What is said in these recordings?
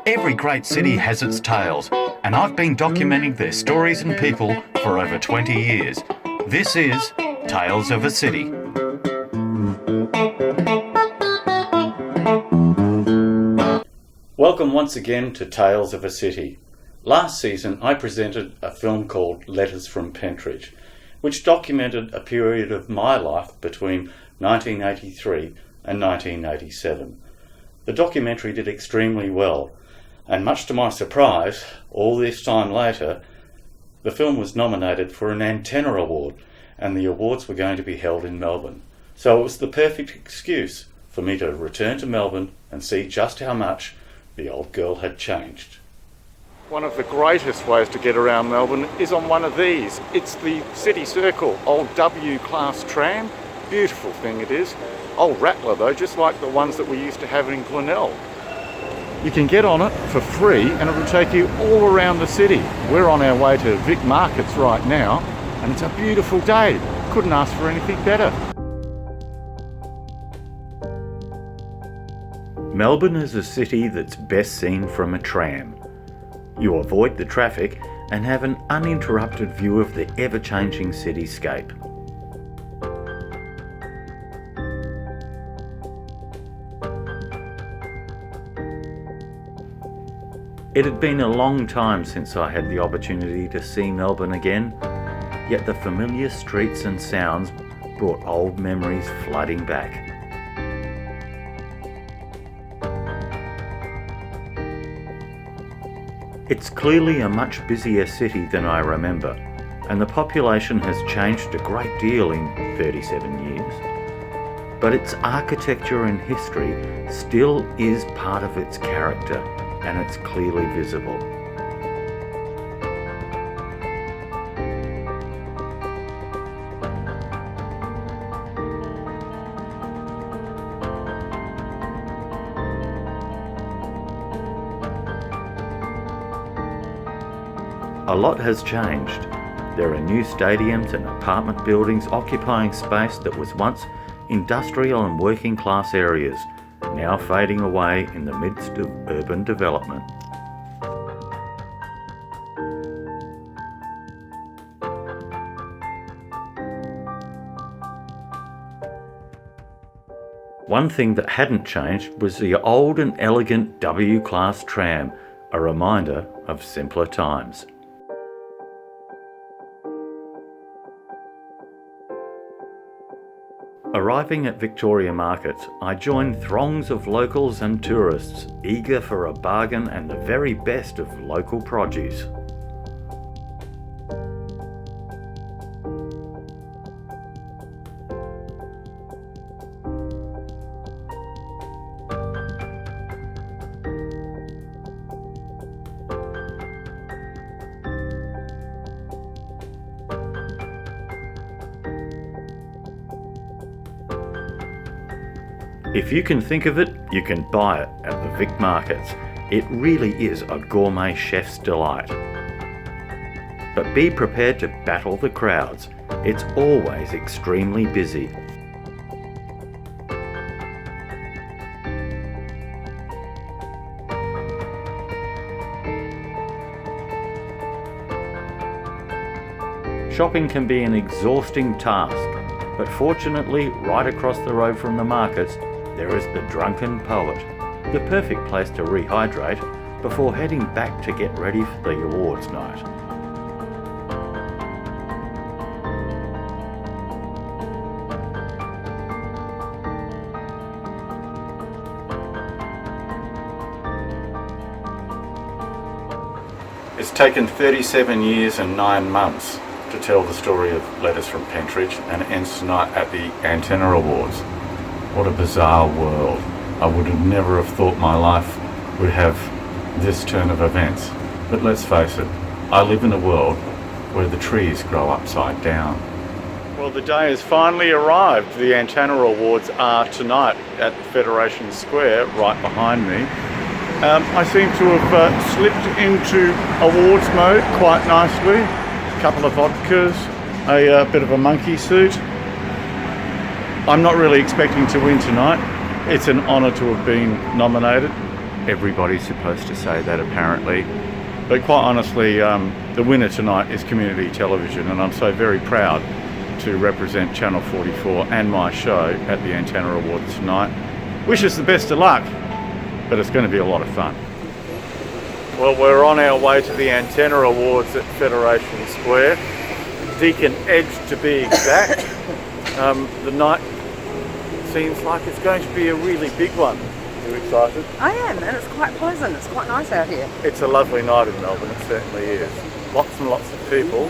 Every great city has its tales, and I've been documenting their stories and people for over 20 years. This is Tales of a City. Welcome once again to Tales of a City. Last season I presented a film called Letters from Pentridge, which documented a period of my life between 1983 and 1987. The documentary did extremely well, and much to my surprise, all this time later, the film was nominated for an Antenna Award, and the awards were going to be held in Melbourne. So it was the perfect excuse for me to return to Melbourne and see just how much the old girl had changed. One of the greatest ways to get around Melbourne is on one of these. It's the City Circle, old W-class tram. Beautiful thing it is. Old rattler though, just like the ones that we used to have in Glenelg. You can get on it for free and it will take you all around the city. We're on our way to Vic Markets right now and it's a beautiful day. Couldn't ask for anything better. Melbourne is a city that's best seen from a tram. You avoid the traffic and have an uninterrupted view of the ever-changing cityscape. It had been a long time since I had the opportunity to see Melbourne again, yet the familiar streets and sounds brought old memories flooding back. It's clearly a much busier city than I remember, and the population has changed a great deal in 37 years. But its architecture and history still is part of its character, and it's clearly visible. A lot has changed. There are new stadiums and apartment buildings occupying space that was once industrial and working class areas, now fading away in the midst of urban development. One thing that hadn't changed was the old and elegant W-class tram, a reminder of simpler times. Arriving at Victoria Markets, I joined throngs of locals and tourists eager for a bargain and the very best of local produce. If you can think of it, you can buy it at the Vic Markets. It really is a gourmet chef's delight. But be prepared to battle the crowds. It's always extremely busy. Shopping can be an exhausting task, but fortunately, right across the road from the markets, there is the Drunken Poet, the perfect place to rehydrate before heading back to get ready for the awards night. It's taken 37 years and 9 months to tell the story of Letters from Pentridge, and it ends tonight at the Antenna Awards. What a bizarre world. I would have never have thought my life would have this turn of events. But let's face it, I live in a world where the trees grow upside down. Well, the day has finally arrived. The Antenna Awards are tonight at Federation Square, right behind me. I seem to have slipped into awards mode quite nicely. A couple of vodkas, a bit of a monkey suit. I'm not really expecting to win tonight, It's an honour to have been nominated. Everybody's supposed to say that, apparently. But quite honestly, the winner tonight is community television, and I'm so very proud to represent Channel 44 and my show at the Antenna Awards tonight. Wish us the best of luck, but it's going to be a lot of fun. Well, we're on our way to the Antenna Awards at Federation Square. Deacon Edge to be exact. The night seems like it's going to be a really big one. Are you excited? I am, and it's quite pleasant. It's quite nice out here. It's a lovely night in Melbourne, it certainly is. Lots and lots of people.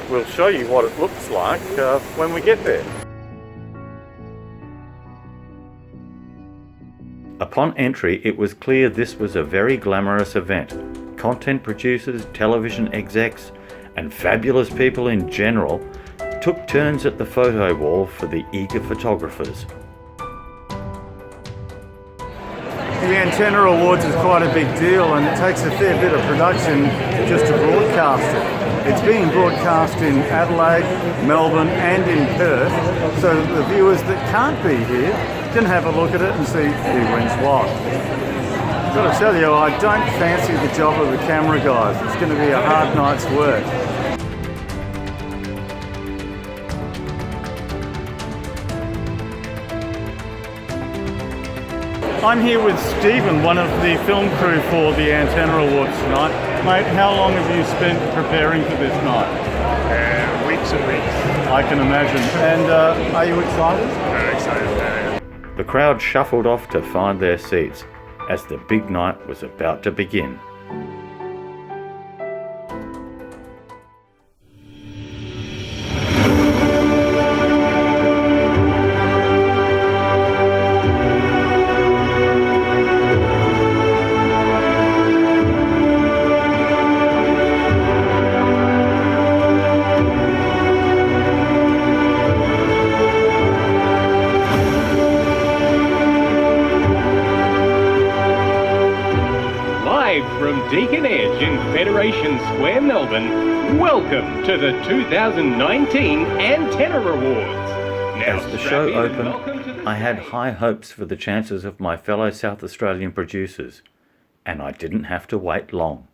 We'll show you what it looks like when we get there. Upon entry, it was clear this was a very glamorous event. Content producers, television execs, and fabulous people in general took turns at the photo wall for the eager photographers. The Antenna Awards is quite a big deal, and it takes a fair bit of production just to broadcast it. It's being broadcast in Adelaide, Melbourne and in Perth, so that the viewers that can't be here can have a look at it and see who wins what. I've got to tell you, I don't fancy the job of the camera guys. It's going to be a hard night's work. I'm here with Stephen, one of the film crew for the Antenna Awards tonight. Mate, how long have you spent preparing for this night? Weeks and weeks. I can imagine. And are you excited? Very excited about it. The crowd shuffled off to find their seats as the big night was about to begin. From Deacon Edge in Federation Square, Melbourne, welcome to the 2019 Antenna Awards. Now, As the show opened, I had high hopes for the chances of my fellow South Australian producers, and I didn't have to wait long.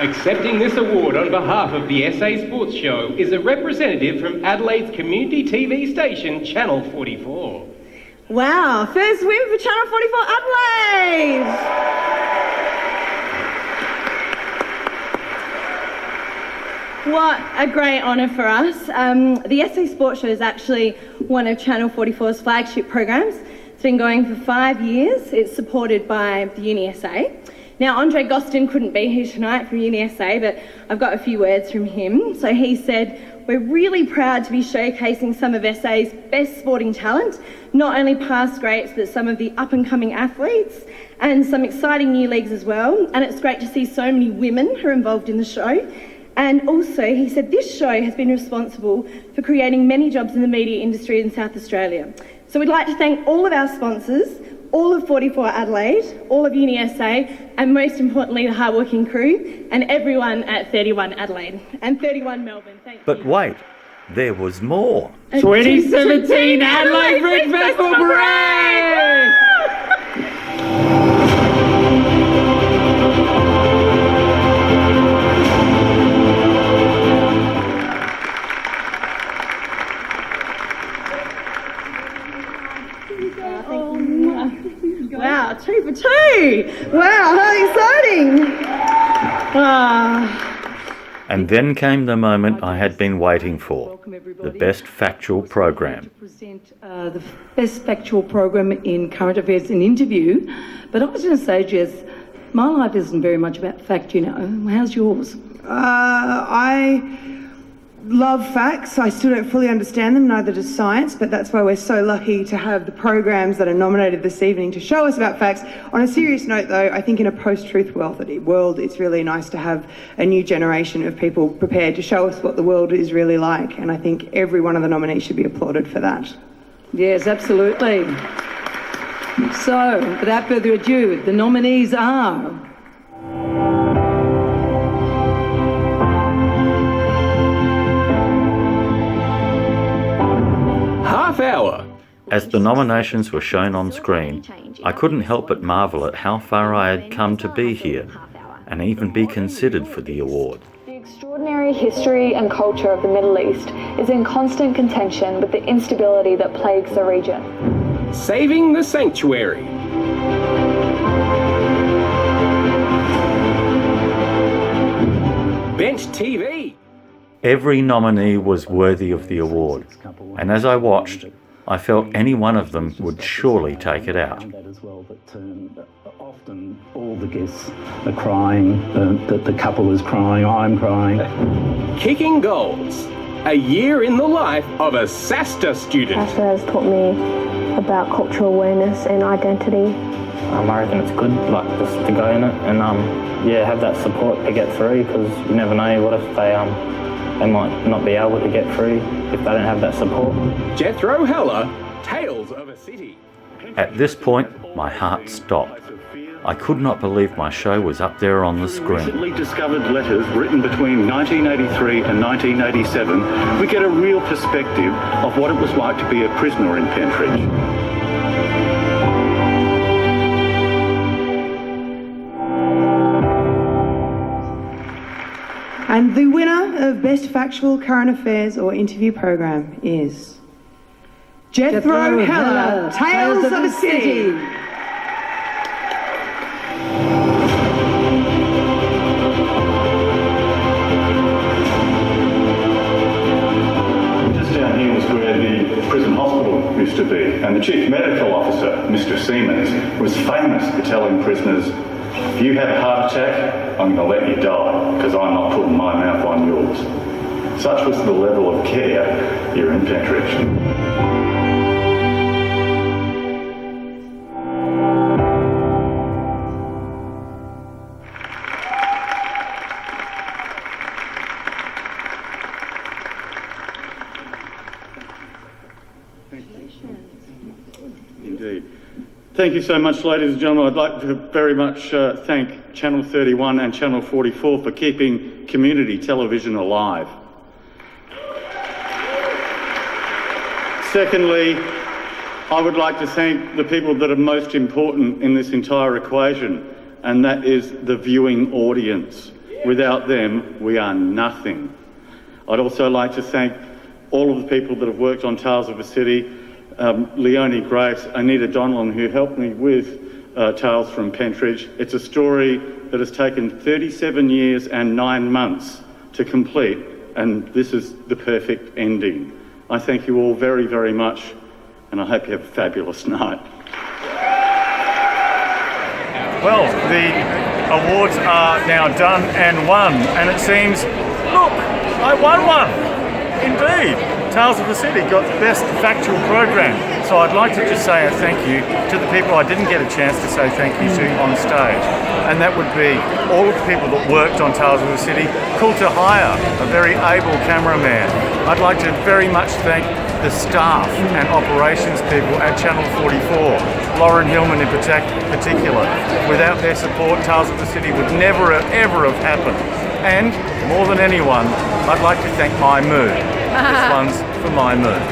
Accepting this award on behalf of the SA Sports Show is a representative from Adelaide's community TV station, Channel 44. Wow, first win for Channel 44 Adelaide! What a great honour for us. The SA Sports Show is actually one of Channel 44's flagship programs. It's been going for 5 years. It's supported by the Uni SA. Now, Andre Gostin couldn't be here tonight from Uni SA, but I've got a few words from him. So he said, we're really proud to be showcasing some of SA's best sporting talent, not only past greats, but some of the up-and-coming athletes and some exciting new leagues as well. And it's great to see so many women who are involved in the show. And also, he said, this show has been responsible for creating many jobs in the media industry in South Australia. So we'd like to thank all of our sponsors, all of 44 Adelaide, all of Uni SA, and most importantly, the hardworking crew, and everyone at 31 Adelaide and 31 Melbourne. Thank you. But wait, there was more. 2017 Adelaide Fringe Festival Parade! Wow, 2 for 2! Wow, how exciting! And then came the moment I had been waiting for, the best factual program. Present the best factual program in current affairs and interview, but I was going to say, Jess, my life isn't very much about fact, you know. How's yours? I love facts. I still don't fully understand them, neither does science, but that's why we're so lucky to have the programs that are nominated this evening to show us about facts. On a serious note though, I think in a post-truth world, it's really nice to have a new generation of people prepared to show us what the world is really like, and I think every one of the nominees should be applauded for that. Yes, absolutely. So, without further ado, the nominees are... As the nominations were shown on screen, I couldn't help but marvel at how far I had come to be here and even be considered for the award. The extraordinary history and culture of the Middle East is in constant contention with the instability that plagues the region. Saving the Sanctuary. Bench TV. Every nominee was worthy of the award, and as I watched, I felt any one of them would surely take it out. Often all the guests are crying, the couple is crying, I'm crying. Kicking Goals. A year in the life of a SASTA student. SASTA has taught me about cultural awareness and identity. I reckon it's good, just to go in it and have that support to get through, because you never know what if they might not be able to get through if they don't have that support. Jethro Tales of a City. At this point, my heart stopped. I could not believe my show was up there on the screen. Recently discovered letters written between 1983 and 1987, we get a real perspective of what it was like to be a prisoner in Pentridge. And the winner of Best Factual Current Affairs or Interview Program is Jethro Heller, Tales of a City. Just down here was where the prison hospital used to be, and the chief medical officer, Mr. Siemens, was famous for telling prisoners, if you have a heart attack, I'm going to let you die, because I'm not putting my mouth on yours. Such was the level of care here in Pentridge. Indeed. Thank you so much, ladies and gentlemen. I'd like to very much thank Channel 31 and Channel 44 for keeping community television alive. Secondly, I would like to thank the people that are most important in this entire equation, and that is the viewing audience. Without them, we are nothing. I'd also like to thank all of the people that have worked on Tales of a City, Leonie Grace, Anita Donlan, who helped me with Tales from Pentridge. It's a story that has taken 37 years and 9 months to complete, and this is the perfect ending. I thank you all very, very much, and I hope you have a fabulous night. Well, the awards are now done and won, and it seems, look, I won one. Indeed. Tales of the City got the Best Factual Program. So I'd like to just say a thank you to the people I didn't get a chance to say thank you to on stage. And that would be all of the people that worked on Tales of the City, called to hire a very able cameraman. I'd like to very much thank the staff and operations people at Channel 44, Lauren Hillman in particular. Without their support, Tales of the City would never ever have happened. And more than anyone, I'd like to thank my mood. This one's for my mood.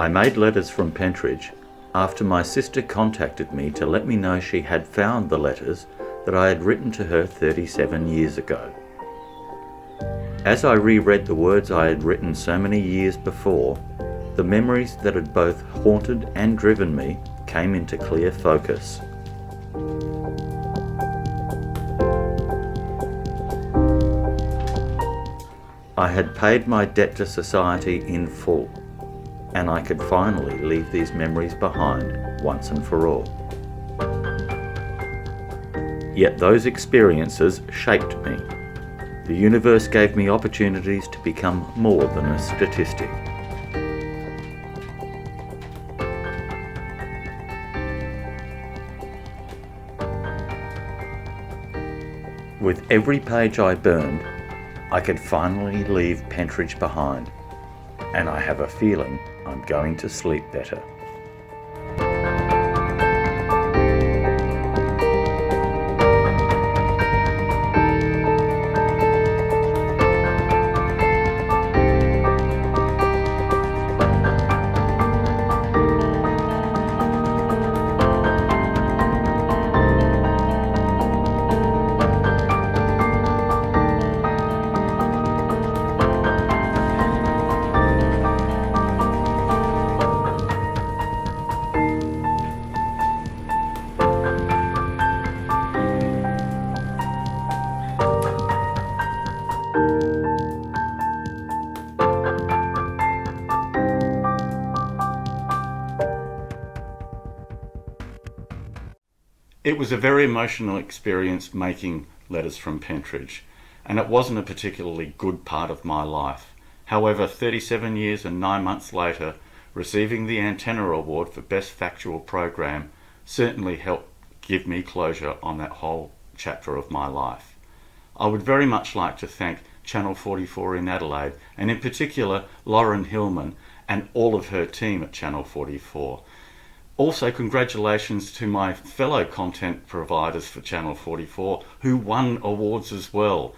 I made letters from Pentridge after my sister contacted me to let me know she had found the letters that I had written to her 37 years ago. As I reread the words I had written so many years before, the memories that had both haunted and driven me came into clear focus. I had paid my debt to society in full, and I could finally leave these memories behind once and for all. Yet those experiences shaped me. The universe gave me opportunities to become more than a statistic. With every page I burned, I could finally leave Pentridge behind, and I have a feeling I'm going to sleep better. It was a very emotional experience making Letters from Pentridge, and it wasn't a particularly good part of my life. However, 37 years and 9 months later, receiving the Antenna Award for Best Factual Program certainly helped give me closure on that whole chapter of my life. I would very much like to thank Channel 44 in Adelaide, and in particular Lauren Hillman and all of her team at Channel 44. Also, congratulations to my fellow content providers for Channel 44 who won awards as well.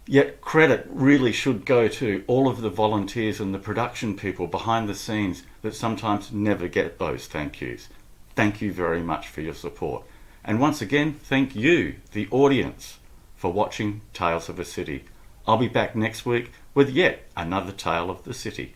Yet credit really should go to all of the volunteers and the production people behind the scenes that sometimes never get those thank yous. Thank you very much for your support. And once again, thank you, the audience, for watching Tales of a City. I'll be back next week with yet another tale of the city.